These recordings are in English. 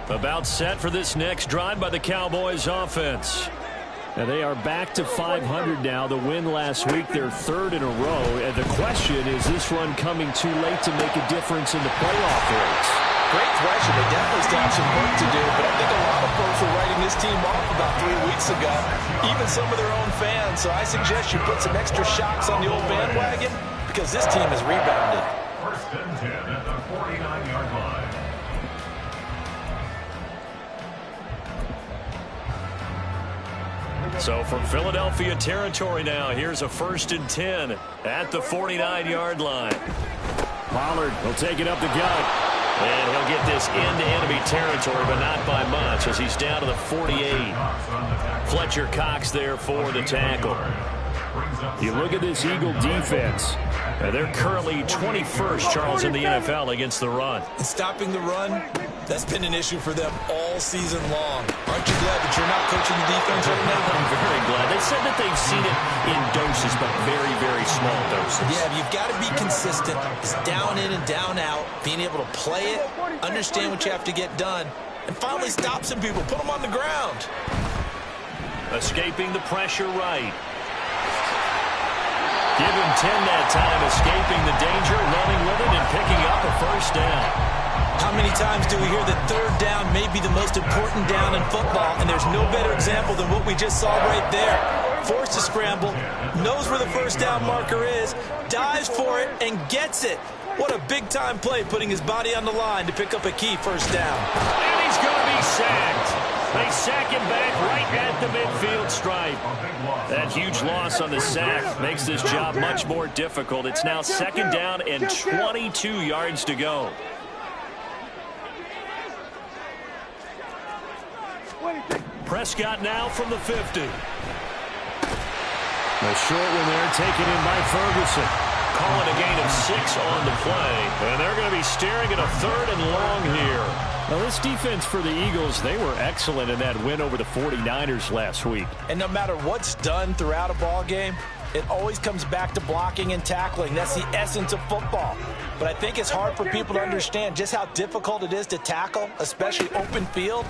About set for this next drive by the Cowboys offense. And they are back to 500 now. The win last week, their third in a row. And the question is this run coming too late to make a difference in the playoff race? Great question. They definitely still have some work to do, but I think a lot of folks were writing this team off about 3 weeks ago, even some of their own fans. So I suggest you put some extra shocks on the old bandwagon because this team has rebounded. First and 10 at the 49-yard line. So from Philadelphia territory now, here's a 1st and 10 at the 49-yard line. Pollard will take it up the gut. And he'll get this into enemy territory, but not by much as he's down to the 48. Fletcher Cox there for the tackle. You look at this Eagle defense. They're currently 21st, Charles, in the NFL against the run. And stopping the run, that's been an issue for them all season long. Aren't you glad that you're not coaching the defense right now? I'm very glad. They said that they've seen it in doses, but very, very small doses. Yeah, you've got to be consistent. It's down in and down out, being able to play it, understand what you have to get done, and finally stop some people, put them on the ground. Escaping the pressure right. Give him 10 that time, escaping the danger, running with it, and picking up a first down. How many times do we hear that third down may be the most important down in football, and there's no better example than what we just saw right there. Forced to scramble, knows where the first down marker is, dives for it, and gets it. What a big-time play, putting his body on the line to pick up a key first down. And he's going to be sacked. They sack him back right at the midfield stripe. That huge loss on the sack makes this job much more difficult. It's now 2nd down and 22 yards to go. Prescott now from the 50. The short one there taken in by Ferguson. Calling a gain of 6 on the play. And they're going to be staring at a 3rd and long here. Now, this defense for the Eagles, they were excellent in that win over the 49ers last week. And no matter what's done throughout a ball game, it always comes back to blocking and tackling. That's the essence of football. But I think it's hard for people to understand just how difficult it is to tackle, especially open field.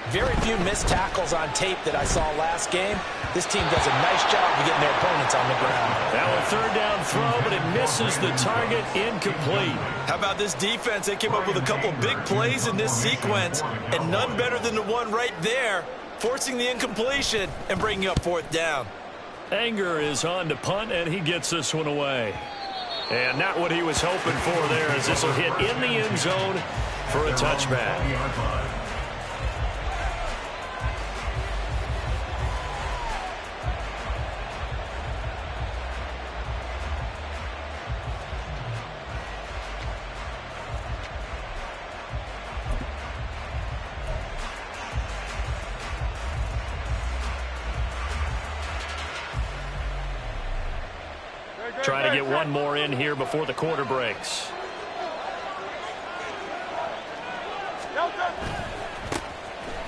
Very few missed tackles on tape that I saw last game. This team does a nice job of getting their opponents on the ground. Now a 3rd down throw, but it misses the target, incomplete. How about this defense? They came up with a couple of big plays in this sequence, and none better than the one right there, forcing the incompletion and bringing up 4th down. Anger is on to punt, and he gets this one away. And not what he was hoping for there, as this will hit in the end zone for a touchback. Try to get one more in here before the quarter breaks.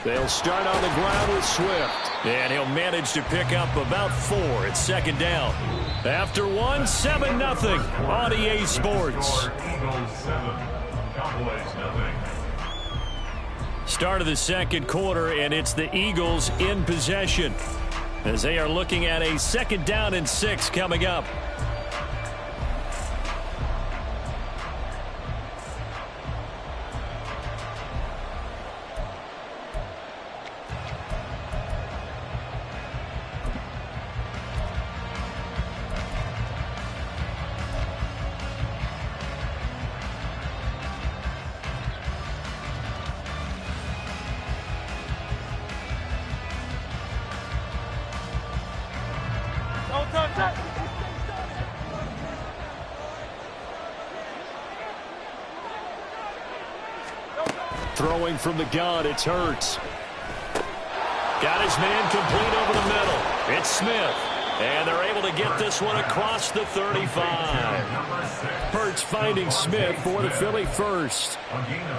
They'll start on the ground with Swift. And he'll manage to pick up about 4. It's 2nd down. After 1, 7-0 on EA Sports. Start of the 2nd quarter, and it's the Eagles in possession as they are looking at a 2nd down and 6 coming up. Throwing from the gun, it's Hurts. Got his man complete over the middle. It's Smith. And they're able to get this one across the 35. Hurts finding Smith for the Philly first.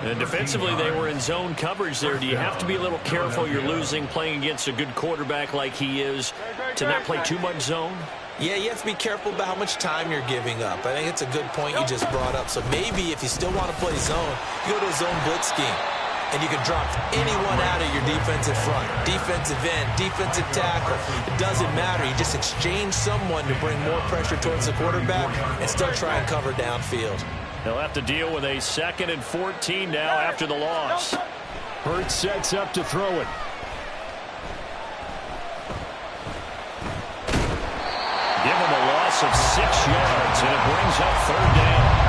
And defensively, they were in zone coverage there. Do you have to be a little careful? You're losing playing against a good quarterback like he is to not play too much zone? Yeah, you have to be careful about how much time you're giving up. I think it's a good point you just brought up. So maybe if you still want to play zone, you go to a zone blitz scheme. and you can drop anyone out of your defensive front. Defensive end, defensive tackle. It doesn't matter. You just exchange someone to bring more pressure towards the quarterback and still try and cover downfield. They'll have to deal with a 2nd and 14 now after the loss. Hurts sets up to throw it. Give him a loss of 6 yards, and it brings up 3rd down.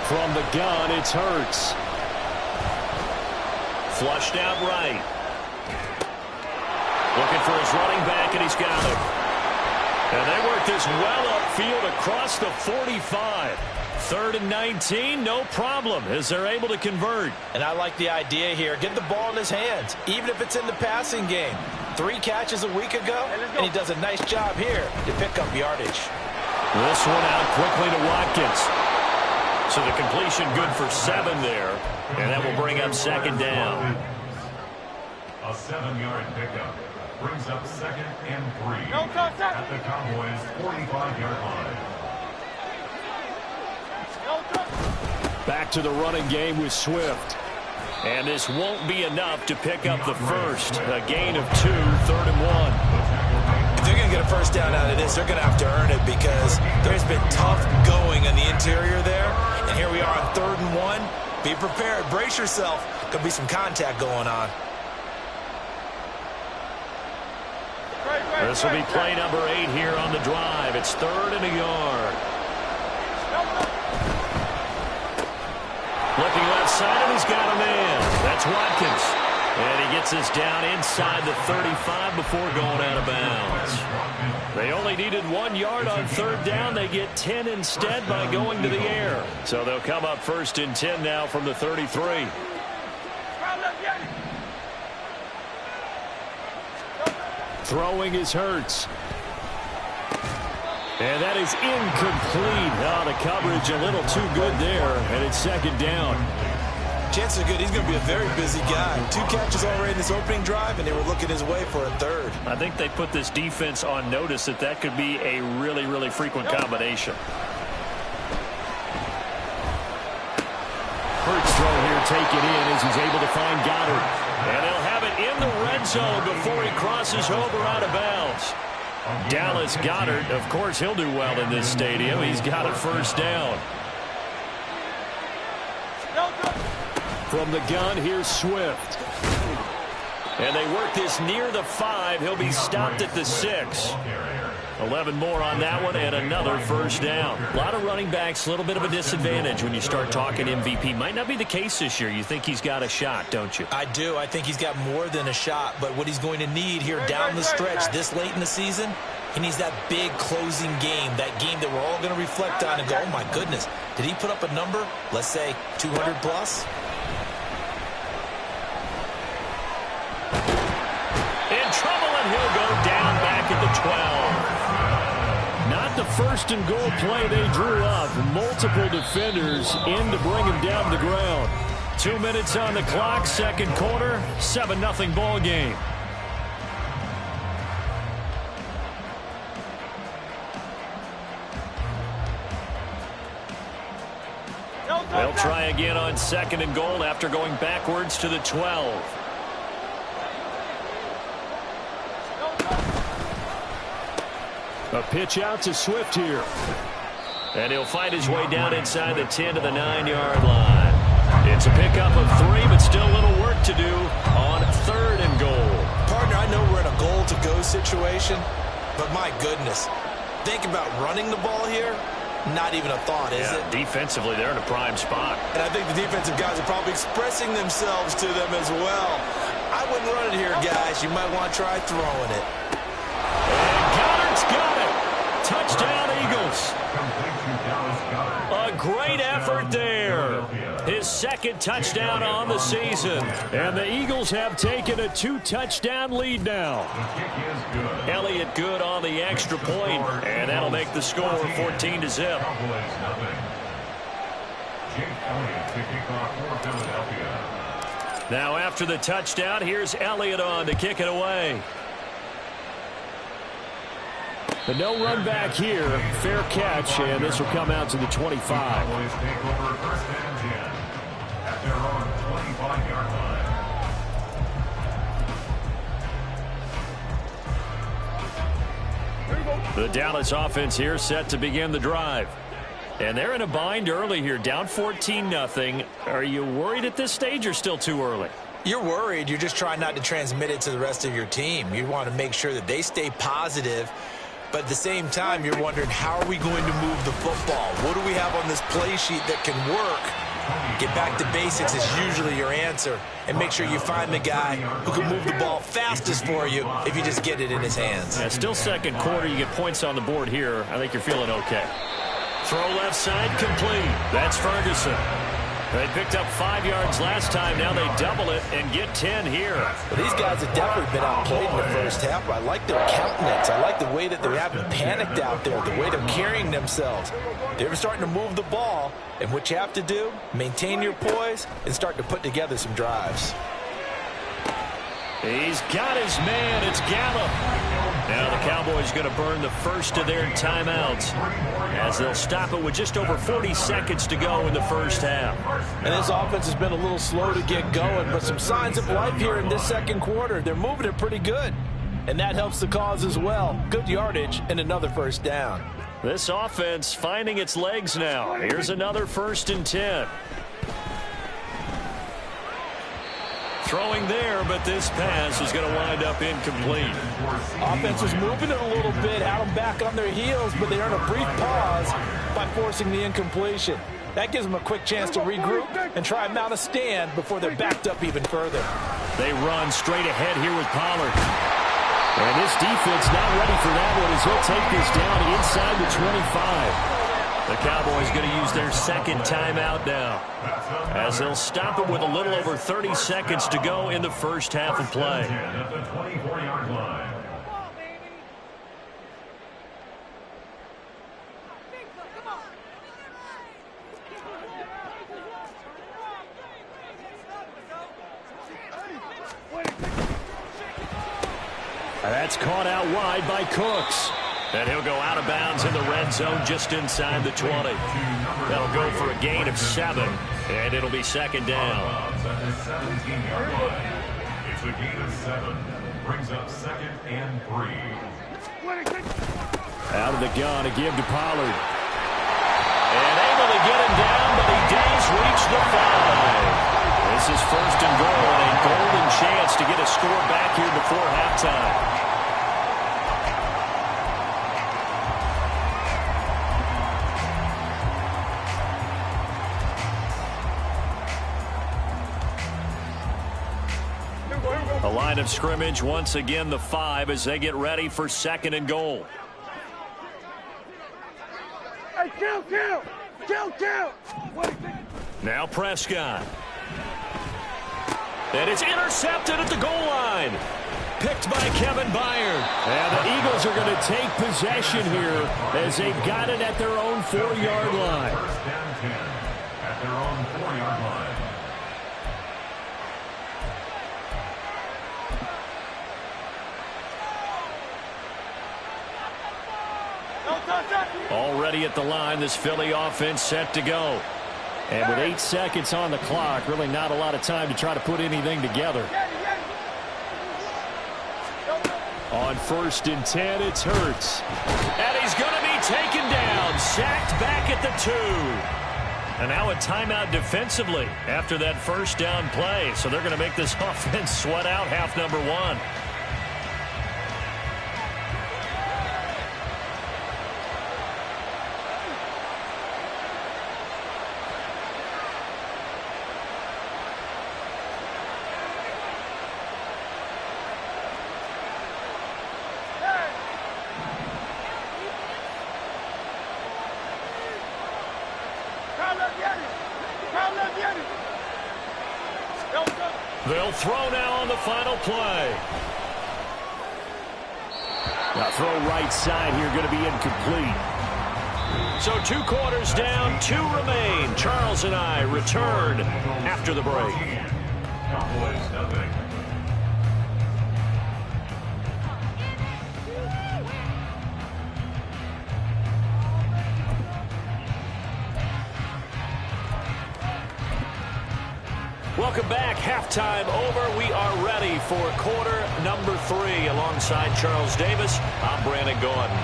From the gun, it's Hurts. Flushed out right. Looking for his running back, and he's got it. And they work this well upfield across the 45. 3rd and 19, no problem, as they're able to convert. And I like the idea here. Get the ball in his hands, even if it's in the passing game. 3 catches a week ago, and he does a nice job here to pick up yardage. This one out quickly to Watkins. So the completion good for 7 there, and that will bring up 2nd down. A 7-yard pickup brings up 2nd and 3 at the Cowboys' 45-yard line. Back to the running game with Swift. And this won't be enough to pick up the first. A gain of 2, 3rd and 1. If they're going to get a first down out of this, they're going to have to earn it because there's been tough going on the interior there. And here we are on 3rd and 1. Be prepared. Brace yourself. Could be some contact going on. This will be play number 8 here on the drive. It's 3rd and a yard. Looking left side, and he's got a man. That's Watkins. And he gets us down inside the 35 before going out of bounds. They only needed 1 yard on 3rd down. They get 10 instead by going to the air. So they'll come up 1st and 10 now from the 33. Throwing is Hurts. And that is incomplete. Oh, the coverage a little too good there, and it's 2nd down. Chances are good he's going to be a very busy guy. 2 catches already in this opening drive, and they were looking his way for a 3rd. I think they put this defense on notice that that could be a really, really frequent combination. Hurts throw here taken in as he's able to find Goddard. And he'll have it in the red zone before he crosses over out of bounds. Dallas Goedert, of course, he'll do well in this stadium. He's got a 1st down. From the gun, here's Swift. And they work this near the 5. He'll be stopped at the 6. 11 more on that one, and another 1st down. A lot of running backs, a little bit of a disadvantage when you start talking MVP. Might not be the case this year. You think he's got a shot, don't you? I do. I think he's got more than a shot, but what he's going to need here down the stretch this late in the season, he needs that big closing game, that game that we're all going to reflect on and go, oh my goodness, did he put up a number, let's say 200 plus? In trouble, and he'll go down back at the 12. Not the 1st and goal play they drew up. Multiple defenders in to bring him down to the ground. 2 minutes on the clock, 2nd quarter, 7-0 ball game. They'll try again on 2nd and goal after going backwards to the 12. A pitch out to Swift here. And he'll fight his way down inside the 10 to the 9-yard line. It's a pickup of 3, but still a little work to do on 3rd and goal. Partner, I know we're in a goal-to-go situation, but my goodness, think about running the ball here. Not even a thought, is it? Defensively, they're in a prime spot. And I think the defensive guys are probably expressing themselves to them as well. I wouldn't run it here, guys. You might want to try throwing it. And Goddard's got it. Touchdown, Eagles. A great effort there. His 2nd touchdown on the season. And the Eagles have taken a 2-touchdown lead now. Elliott good on the extra point, and that'll make the score 14-0. Now after the touchdown, here's Elliott on to kick it away. But no run back here. Fair catch, and this will come out to the 25. Cowboys take over first and 10 at their own 25-yard line. The Dallas offense here set to begin the drive. And they're in a bind early here, down 14-0. Are you worried at this stage or still too early? You're worried. You're just trying not to transmit it to the rest of your team. You want to make sure that they stay positive. But at the same time, you're wondering, how are we going to move the football? What do we have on this play sheet that can work? Get back to basics is usually your answer. And make sure you find the guy who can move the ball fastest for you if you just get it in his hands. Yeah, still second quarter. You get points on the board here. I think you're feeling okay. Throw left side complete. That's Ferguson. They picked up 5 yards last time. Now they double it and get 10 here. Well, these guys have definitely been outplayed in the first half. But I like their countenance. I like the way that they haven't panicked out there, the way they're carrying themselves. They're starting to move the ball. And what you have to do, maintain your poise and start to put together some drives. He's got his man. It's Gallup. Now the Cowboys going to burn the first of their timeouts as they'll stop it with just over 40 seconds to go in the first half. And this offense has been a little slow to get going, but some signs of life here in this second quarter. They're moving it pretty good, and that helps the cause as well. Good yardage and another first down. This offense finding its legs now. Here's another 1st and 10. Throwing there, but this pass is going to wind up incomplete. Offense is moving it a little bit, had them back on their heels, but they earn a brief pause by forcing the incompletion. That gives them a quick chance to regroup and try and mount a stand before they're backed up even further. They run straight ahead here with Pollard. And this defense not ready for that one as he'll take this down inside the 25. The Cowboys going to use their second timeout now as they'll stop it with a little over 30 seconds to go in the first half of play. At the 24-yard line. That's caught out wide by Cooks. And he'll go out of bounds in the red zone just inside the 20. That'll go for a gain of 7, and it'll be second down. At the 17-yard line. It's a gain of 7. Brings up 2nd and 3. Out of the gun, a give to Pollard. And able to get him down, but he does reach the 5. This is 1st and goal, and a golden chance to get a score back here before halftime. The line of scrimmage once again the 5 as they get ready for 2nd and goal. Hey, kill! Now Prescott. And it's intercepted at the goal line. Picked by Kevin Byard. And the Eagles are going to take possession here as they've got it at their own 4-yard line. 1st and 10 at their own 4-yard line. Already at the line, this Philly offense set to go. And with 8 seconds on the clock, really not a lot of time to try to put anything together. On 1st and 10, it's Hurts. And he's going to be taken down, sacked back at the 2. And now a timeout defensively after that first down play. So they're going to make this offense sweat out half number 1. They'll throw now on the final play. Now throw right side here, going to be incomplete. So 2 quarters down, 2 remain. Charles and I return after the break. Cowboys nothing. Welcome back. Halftime over. We are ready for quarter number 3. Alongside Charles Davis, I'm Brandon Gordon.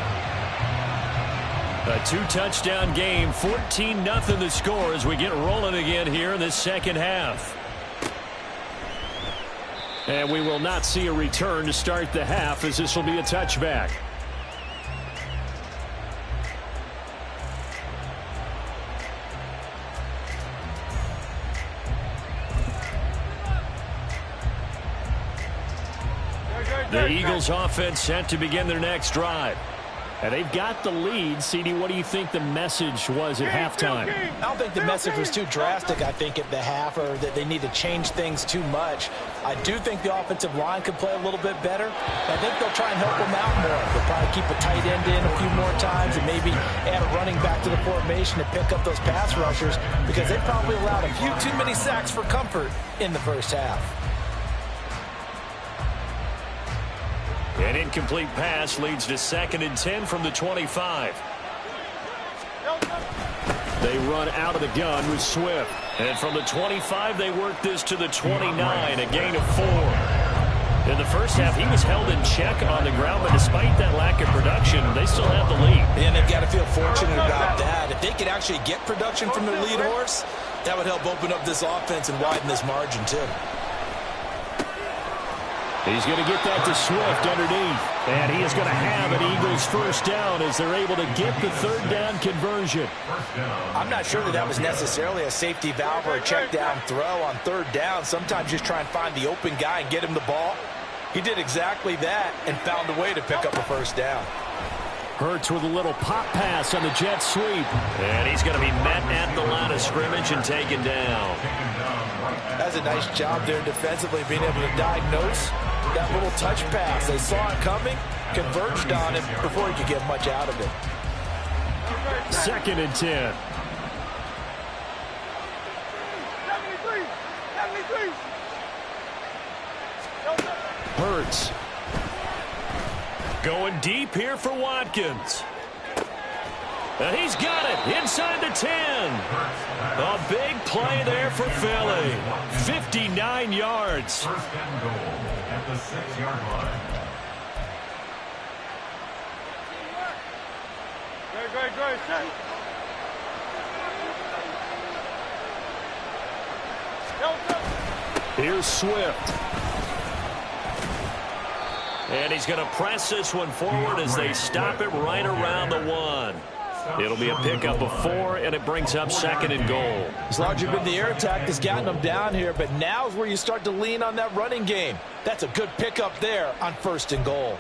A 2-touchdown game, 14-0 the score as we get rolling again here in this second half. And we will not see a return to start the half, as this will be a touchback. The Eagles offense set to begin their next drive. And they've got the lead. CD, what do you think the message was at halftime? I don't think the message was too drastic, I think, at the half, or that they need to change things too much. I do think the offensive line could play a little bit better. I think they'll try and help them out more. They'll probably keep a tight end in a few more times and maybe add a running back to the formation to pick up those pass rushers, because they probably allowed a few too many sacks for comfort in the first half. An incomplete pass leads to 2nd and 10 from the 25. They run out of the gun with Swift. And from the 25, they work this to the 29, a gain of 4. In the first half, he was held in check on the ground, but despite that lack of production, they still have the lead. And they've got to feel fortunate about that. If they could actually get production from their lead horse, that would help open up this offense and widen this margin, too. He's going to get that to Swift underneath. And he is going to have an Eagles first down as they're able to get the 3rd down conversion. I'm not sure that was necessarily a safety valve or a check down throw on 3rd down. Sometimes just try and find the open guy and get him the ball. He did exactly that and found a way to pick up a first down. Hurts with a little pop pass on the jet sweep. And he's going to be met at the line of scrimmage and taken down. That's a nice job there defensively, being able to diagnose that little touch pass. They saw it coming, converged on it before he could get much out of it. 2nd and 10. 73. Hurts. Going deep here for Watkins. And he's got it inside the 10. A big play there for Philly. 59 yards. 1st and goal at the 6-yard line. Great. Set. Here's Swift. And he's going to press this one forward as they stop it right around the 1. It'll be a pickup of 4, and it brings up 2nd and goal. It's largely been the air attack that's gotten them down here, but now's where you start to lean on that running game. That's a good pickup there on 1st and goal.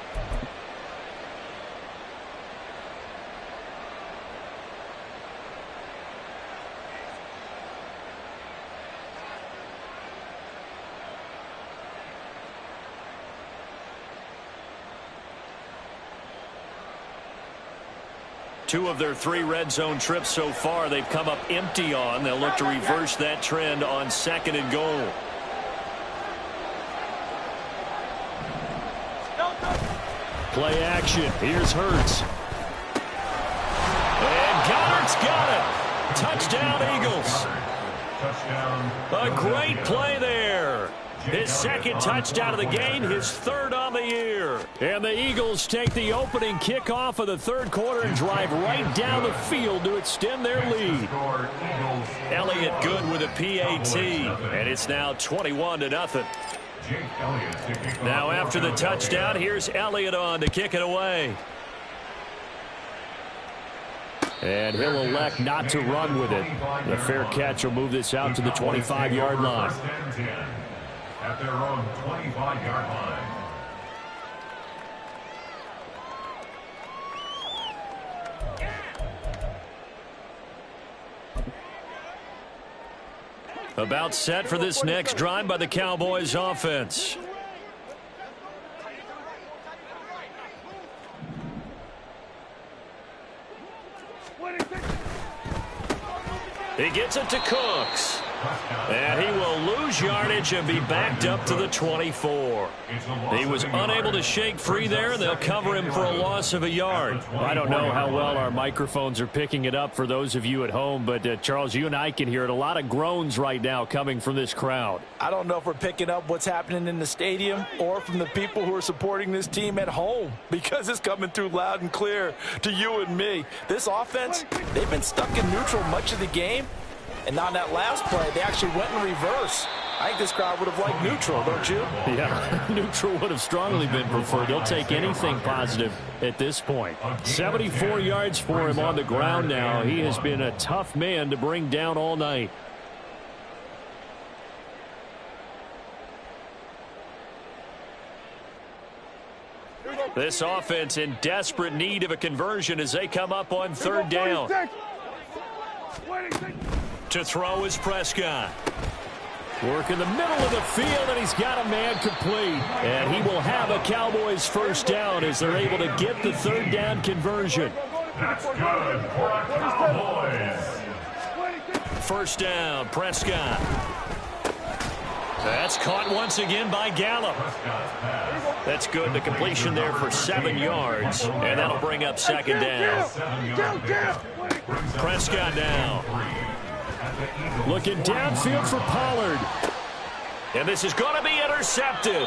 Two of their 3 red zone trips so far, they've come up empty on. They'll look to reverse that trend on 2nd and goal. Play action. Here's Hurts. And Goddard's got it. Touchdown, Eagles. A great play there. His 2nd touchdown of the game, his 3rd on the year. And the Eagles take the opening kickoff of the 3rd quarter and drive right down the field to extend their lead. Elliott good with a PAT, and it's now 21-0. Now after the touchdown, here's Elliott on to kick it away. And he'll elect not to run with it. The fair catch will move this out to the 25-yard line. At their own 25-yard line. About set for this next drive by the Cowboys offense. He gets it to Cooks. And he will lose yardage and be backed up to the 24. He was unable to shake free there. They'll cover him for a loss of a yard. I don't know how well our microphones are picking it up for those of you at home, but Charles, you and I can hear it. A lot of groans right now coming from this crowd. I don't know if we're picking up what's happening in the stadium or from the people who are supporting this team at home, because it's coming through loud and clear to you and me. This offense, they've been stuck in neutral much of the game. And on that last play, they actually went in reverse. I think this crowd would have liked neutral, don't you? Yeah, neutral would have strongly been preferred. They'll take anything positive at this point. 74 yards for him on the ground now. He has been a tough man to bring down all night. This offense in desperate need of a conversion as they come up on third down. To throw is Prescott. Work in the middle of the field, and he's got a man complete. And he will have a Cowboys first down as they're able to get the third down conversion. That's good for our Cowboys. First down, Prescott. That's caught once again by Gallup. That's good. The completion there for 7 yards. And that'll bring up second down. Prescott now. Looking downfield for Pollard. And this is going to be intercepted.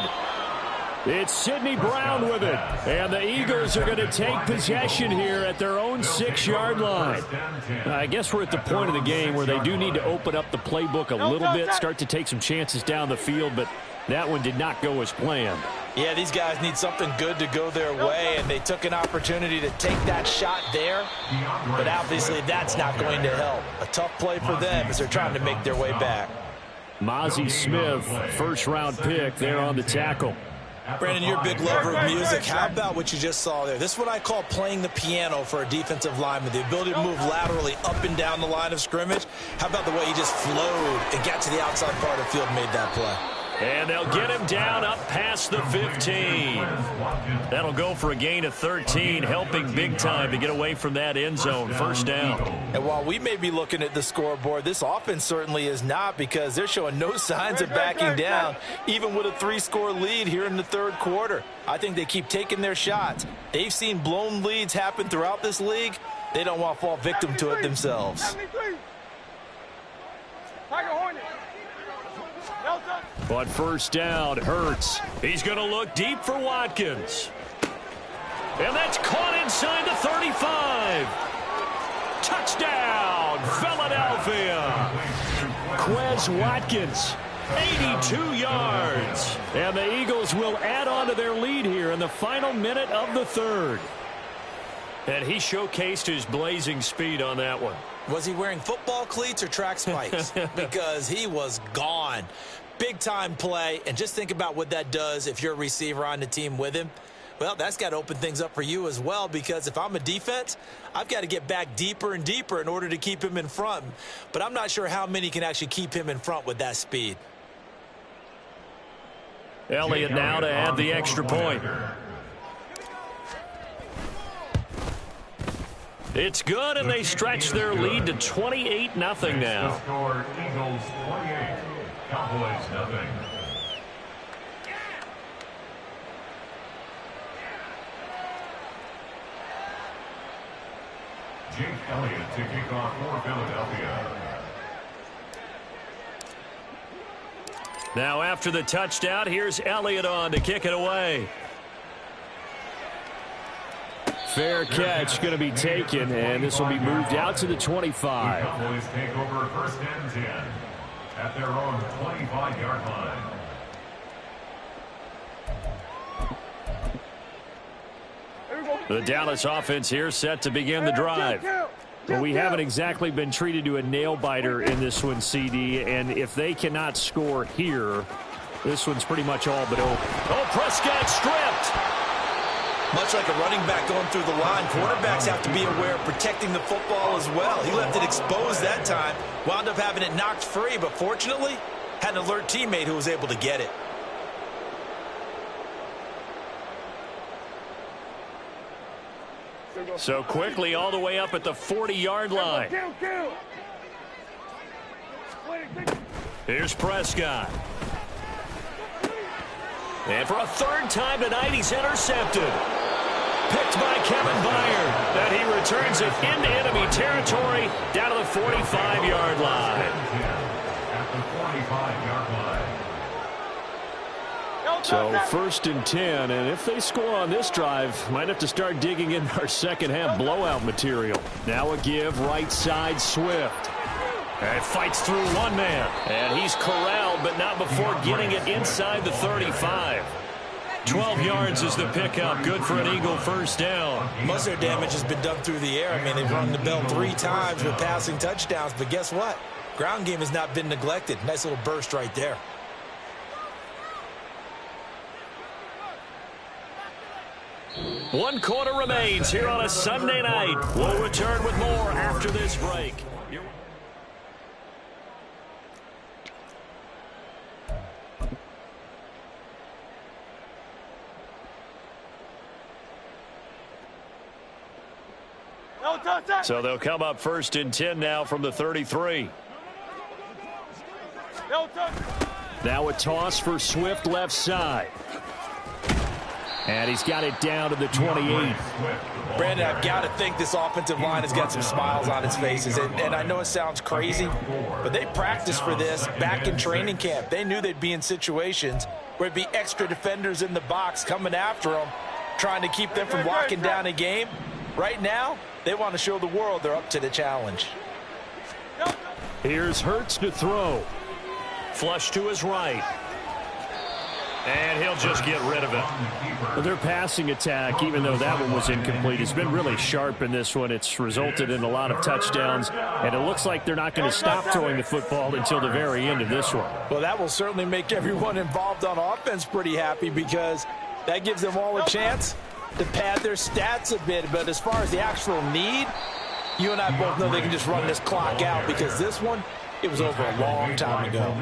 It's Sidney Brown with it. And the Eagles are going to take possession here at their own 6-yard line. I guess we're at the point of the game where they do need to open up the playbook a little bit, start to take some chances down the field, but that one did not go as planned. Yeah, these guys need something good to go their way, and they took an opportunity to take that shot there. But obviously that's not going to help. A tough play for them as they're trying to make their way back. Mozzie Smith, first-round pick there on the tackle. Brandon, you're a big lover of music. How about what you just saw there? This is what I call playing the piano for a defensive lineman, the ability to move laterally up and down the line of scrimmage. How about the way he just flowed and got to the outside part of the field and made that play? And they'll get him down up past the 15. That'll go for a gain of 13, helping big time to get away from that end zone. First down. And while we may be looking at the scoreboard, this offense certainly is not, because they're showing no signs of backing down, even with a 3-score lead here in the third quarter. I think they keep taking their shots. They've seen blown leads happen throughout this league. They don't want to fall victim to it themselves. On first down, Hurts. He's going to look deep for Watkins. And that's caught inside the 35. Touchdown, Philadelphia. Quez Watkins, 82 yards. and the Eagles will add on to their lead here in the final minute of the third. And he showcased his blazing speed on that one. Was he wearing football cleats or track spikes? Because he was gone. Big-time play, and just think about what that does if you're a receiver on the team with him. Well, that's got to open things up for you as well, because if I'm a defense, I've got to get back deeper and deeper in order to keep him in front. But I'm not sure how many can actually keep him in front with that speed. Elliott now to add the extra point. It's good, and they stretch their lead to 28-0 now. Score Eagles 28, Cowboys nothing. Jake Elliott to kick off for Philadelphia. Now after the touchdown, here's Elliott on to kick it away. Fair catch going to be taken, and this will be moved out to the 25. The Cowboys take over first and 10 at their own 25-yard line. The Dallas offense here set to begin the drive. Well, we haven't exactly been treated to a nail-biter in this one, CD, and if they cannot score here, this one's pretty much all but over. Oh, Prescott stripped. Much like a running back going through the line, quarterbacks have to be aware of protecting the football as well. He left it exposed that time, wound up having it knocked free, but fortunately, had an alert teammate who was able to get it. So quickly all the way up at the 40-yard line. Here's Prescott. And for a third time tonight, he's intercepted. Picked by Kevin Byard. And he returns it into enemy territory down to the 45-yard line. At the 45-yard line. So 1st and 10, and if they score on this drive, might have to start digging in our second half blowout material. Now a give right side Swift. And fights through one man. And he's corralled, but not before getting it inside the 35. 12 yards is the pickup. Good for an Eagle first down. Most of their damage has been done through the air. I mean, they've rung the bell 3 times with passing touchdowns. But guess what? Ground game has not been neglected. Nice little burst right there. One quarter remains here on a Sunday night. We'll return with more after this break. So they'll come up 1st and 10 now from the 33. Now a toss for Swift left side. And he's got it down to the 28. Brandon, I've got to think this offensive line has got some smiles on its faces. And I know it sounds crazy, but they practiced for this back in training camp. They knew they'd be in situations where it'd be extra defenders in the box coming after them, trying to keep them from locking down a game. Right now, they want to show the world they're up to the challenge. Here's Hurts to throw. Flush to his right. And he'll just get rid of it. Well, their passing attack, even though that one was incomplete, has been really sharp in this one. It's resulted in a lot of touchdowns, and it looks like they're not going to stop throwing the football until the very end of this one. Well, that will certainly make everyone involved on offense pretty happy because that gives them all a chance to pad their stats a bit. But as far as the actual need, you and I both know they can just run this clock out because this one, it was over a long time ago.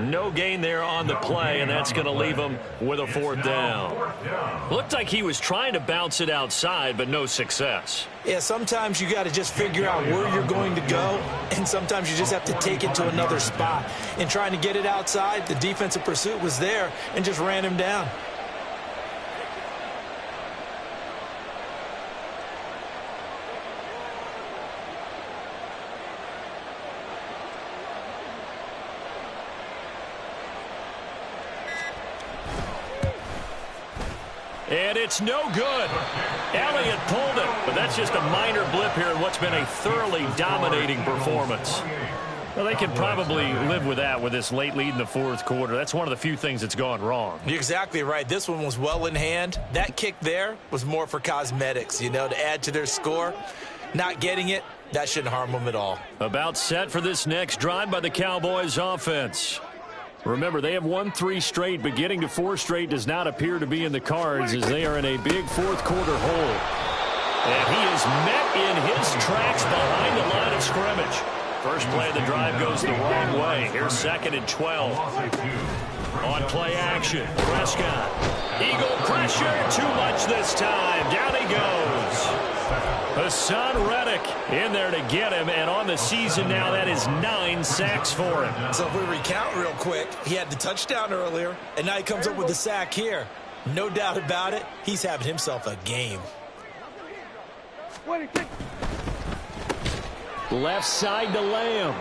No gain there on the play, and that's going to leave him with a 4th down. Looked like he was trying to bounce it outside, but no success. Yeah, sometimes you got to just figure out where you're going to go, and sometimes you just have to take it to another spot. And trying to get it outside, the defensive pursuit was there and just ran him down. And it's no good. Elliott pulled it, but that's just a minor blip here in what's been a thoroughly dominating performance. Well, they can probably live with that with this late lead in the 4th quarter. That's one of the few things that's gone wrong. You're exactly right. This one was well in hand. That kick there was more for cosmetics, you know, to add to their score. Not getting it, that shouldn't harm them at all. About set for this next drive by the Cowboys offense. Remember, they have won 3 straight, but getting to 4 straight does not appear to be in the cards as they are in a big 4th quarter hole. And he is met in his tracks behind the line of scrimmage. First play of the drive goes the wrong way. Here's 2nd and 12. On play action, Prescott. Eagle pressure, too much this time. Down he goes. Hassan Reddick in there to get him, and on the season now, that is 9 sacks for him. So if we recount real quick, he had the touchdown earlier, and now he comes up with the sack here. No doubt about it, he's having himself a game. Left side to Lamb.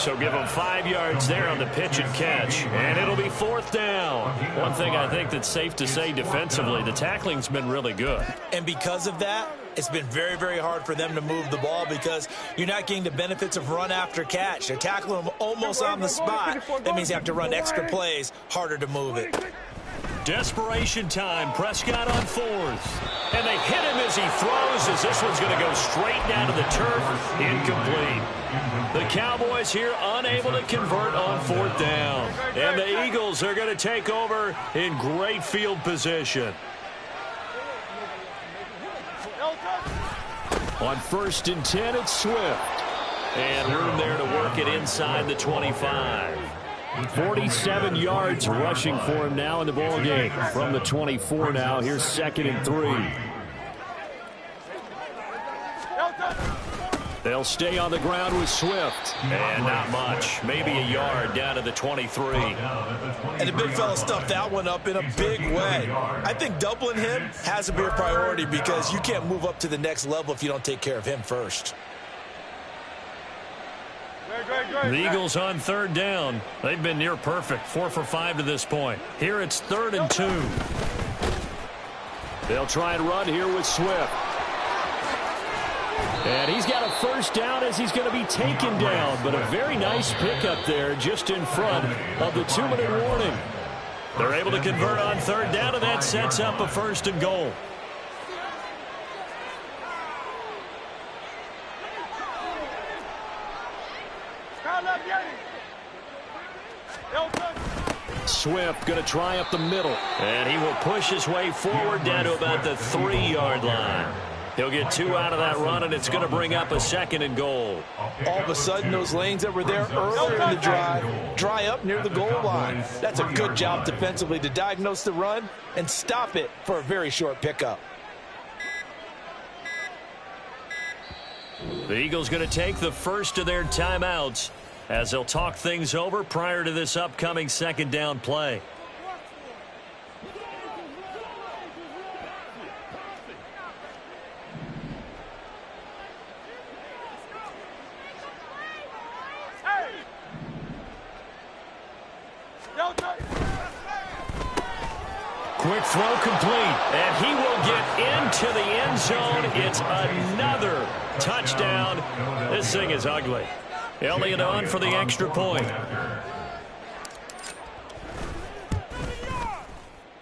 So give him 5 yards there on the pitch and catch, and it'll be 4th down. One thing I think that's safe to say defensively, the tackling's been really good. And because of that, it's been very, very hard for them to move the ball because you're not getting the benefits of run after catch. They're tackling them almost on the spot. That means you have to run extra plays, harder to move it. Desperation time. Prescott on 4th. And they hit him as he throws, as this one's going to go straight down to the turf. Incomplete. The Cowboys here unable to convert on 4th down. And the Eagles are going to take over in great field position. On 1st and 10, it's Swift. And room there to work it inside the 25. 47 yards rushing for him now in the ball game. From the 24 now, here's 2nd and 3. They'll stay on the ground with Swift. And not much. Maybe a yard down to the 23. And the big fella stuffed that one up in a big way. I think doubling him has to be a priority because you can't move up to the next level if you don't take care of him first. The Eagles on third down. They've been near perfect, 4 for 5 to this point. Here it's 3rd and 2. They'll try and run here with Swift. And he's got a first down as he's going to be taken down. But a very nice pickup there just in front of the 2-minute warning. They're able to convert on third down, and that sets up a 1st and goal. Swift going to try up the middle. And he will push his way forward down to about the 3-yard line. He'll get 2 out of that run, and it's going to bring up a 2nd and goal. All of a sudden, those lanes that were there earlier in the drive dry up near the goal line. That's a good job defensively to diagnose the run and stop it for a very short pickup. The Eagles going to take the first of their timeouts as they'll talk things over prior to this upcoming 2nd down play. Quick throw complete, and he will get into the end zone. It's another touchdown. This thing is ugly. Elliott on for the extra point.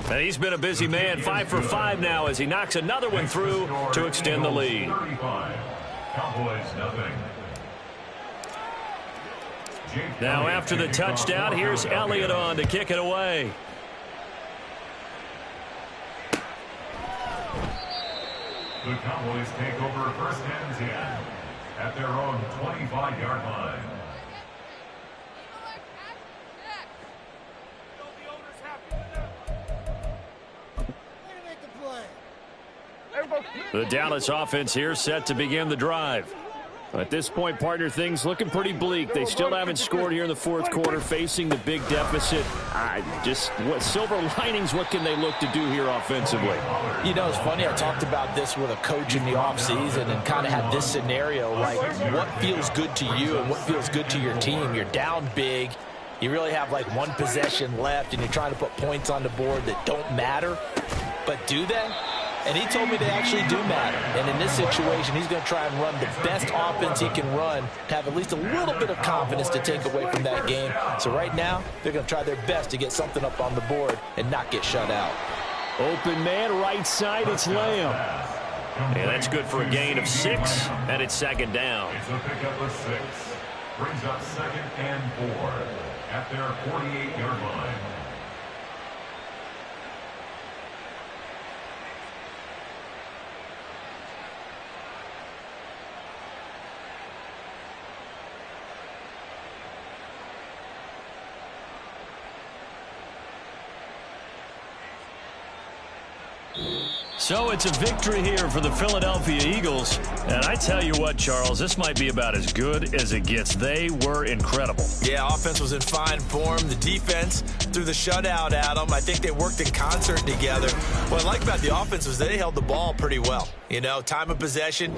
And he's been a busy man, 5 for 5 now as he knocks another one through to extend the lead. Cowboys nothing. Now after the touchdown, here's Elliott on to kick it away. The Cowboys take over 1st and 10 at their own 25-yard line. The Dallas offense here set to begin the drive. At this point, partner, things looking pretty bleak. They still haven't scored here in the 4th quarter, facing the big deficit. What silver linings, what can they look to do here offensively? You know, it's funny. I talked about this with a coach in the offseason and kind of had this scenario, like what feels good to you and what feels good to your team. You're down big. You really have like 1 possession left, and you're trying to put points on the board that don't matter. But do they? And he told me they actually do matter. And in this situation, he's going to try and run the best offense he can run to have at least a little bit of confidence to take away from that game. So right now, they're going to try their best to get something up on the board and not get shut out. Open man, right side, it's Lamb. And that's good for a gain of 6, and it's 2nd down. It's a pickup of 6. Brings up 2nd and 4 at their 48-yard line. So it's a victory here for the Philadelphia Eagles. And I tell you what, Charles, this might be about as good as it gets. They were incredible. Yeah, offense was in fine form. The defense threw the shutout at them. I think they worked in concert together. What I like about the offense was they held the ball pretty well. You know, time of possession.